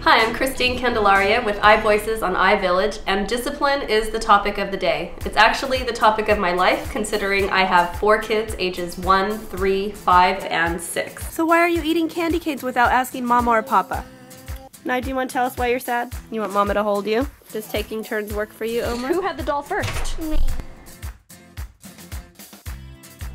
Hi, I'm Candelaria with iVoices on iVillage, and discipline is the topic of the day. It's actually the topic of my life, considering I have 4 kids ages 1, 3, 5, and 6. So why are you eating candy canes without asking Mama or Papa? Now, do you want to tell us why you're sad? You want Mama to hold you? Does taking turns work for you, Omar? Who had the doll first? Me.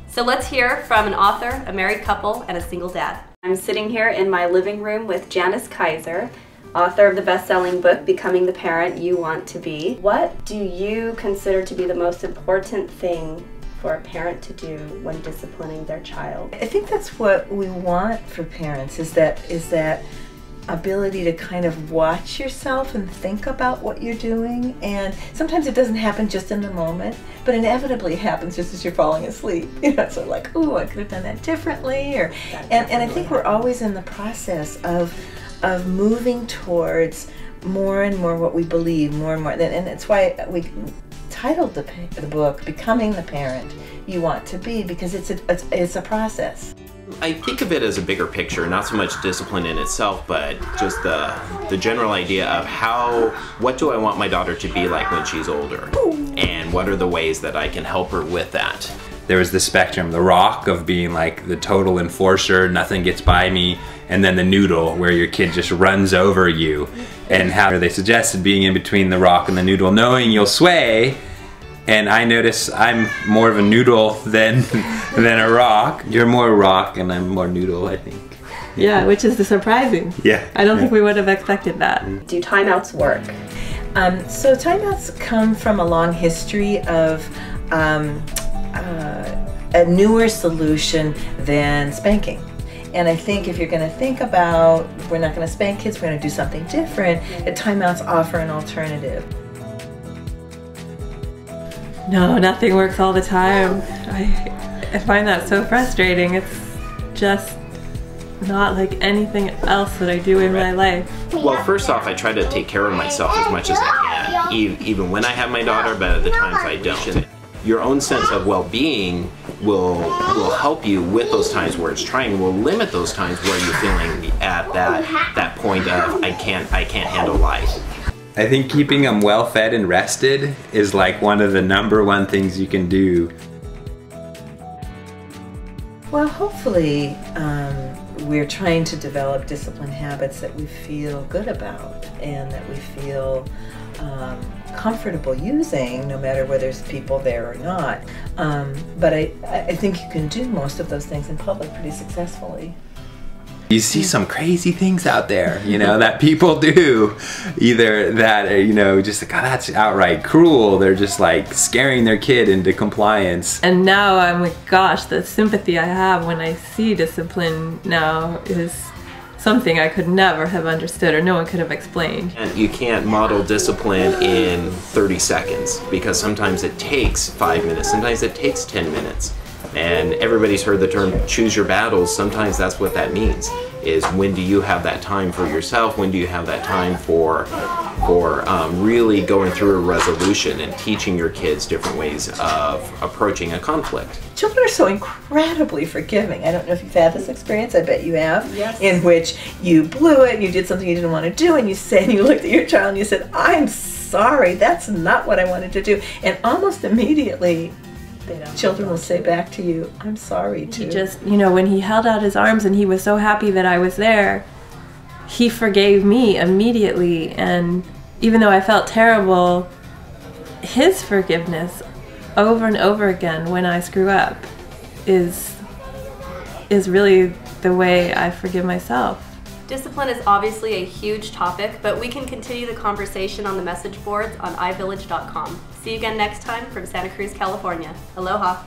So let's hear from an author, a married couple, and a single dad. I'm sitting here in my living room with Janice Kaiser, author of the best-selling book, Becoming the Parent You Want to Be. What do you consider to be the most important thing for a parent to do when disciplining their child? I think that's what we want for parents, is that ability to kind of watch yourself and think about what you're doing. And sometimes it doesn't happen just in the moment, but inevitably it happens just as you're falling asleep. You know, so like, ooh, I could have done that differently. And I think we're always in the process of moving towards more and more what we believe, more and more. And that's why we titled the book "Becoming the Parent You Want to Be," because it's a process. I think of it as a bigger picture, not so much discipline in itself, but just the general idea of what do I want my daughter to be like when she's older, and what are the ways that I can help her with that. There was the spectrum, the rock of being like the total enforcer, nothing gets by me, and then the noodle where your kid just runs over you, and how they suggested being in between the rock and the noodle, knowing you'll sway. And I notice I'm more of a noodle than a rock. You're more rock and I'm more noodle, I think. Yeah, which is surprising. Yeah. I don't think we would have expected that. Do timeouts work? So timeouts come from a long history of a newer solution than spanking. And I think if you're going to think about, we're not going to spank kids, we're going to do something different, that timeouts offer an alternative. No, nothing works all the time. I find that so frustrating. It's just not like anything else that I do in my life. Well, first off, I try to take care of myself as much as I can, even when I have my daughter, but at the times I don't. Your own sense of well-being will help you with those times where it's trying, will limit those times where you're feeling at that point of I can't handle life. I think keeping them well fed and rested is like one of the #1 things you can do. Well, hopefully we're trying to develop discipline habits that we feel good about and that we feel comfortable using, no matter whether there's people there or not. But I think you can do most of those things in public pretty successfully. You see some crazy things out there, you know, that people do. Either that, or, you know, just like, oh, that's outright cruel. They're just like scaring their kid into compliance. And now I'm like, gosh, the sympathy I have when I see discipline now is something I could never have understood or no one could have explained. And you can't model discipline in 30 seconds because sometimes it takes 5 minutes, sometimes it takes 10 minutes. And everybody's heard the term choose your battles. Sometimes that's what that means, is when do you have that time for yourself, when do you have that time for really going through a resolution and teaching your kids different ways of approaching a conflict. Children are so incredibly forgiving. I don't know if you've had this experience, I bet you have, yes. In which you blew it and you did something you didn't want to do and you looked at your child and you said, I'm sorry, that's not what I wanted to do. And almost immediately, children will say back to you, I'm sorry too. He just, you know, when he held out his arms and he was so happy that I was there, he forgave me immediately. And even though I felt terrible, his forgiveness over and over again when I screw up is really the way I forgive myself. Discipline is obviously a huge topic, but we can continue the conversation on the message boards on iVillage.com. See you again next time from Santa Cruz, California. Aloha.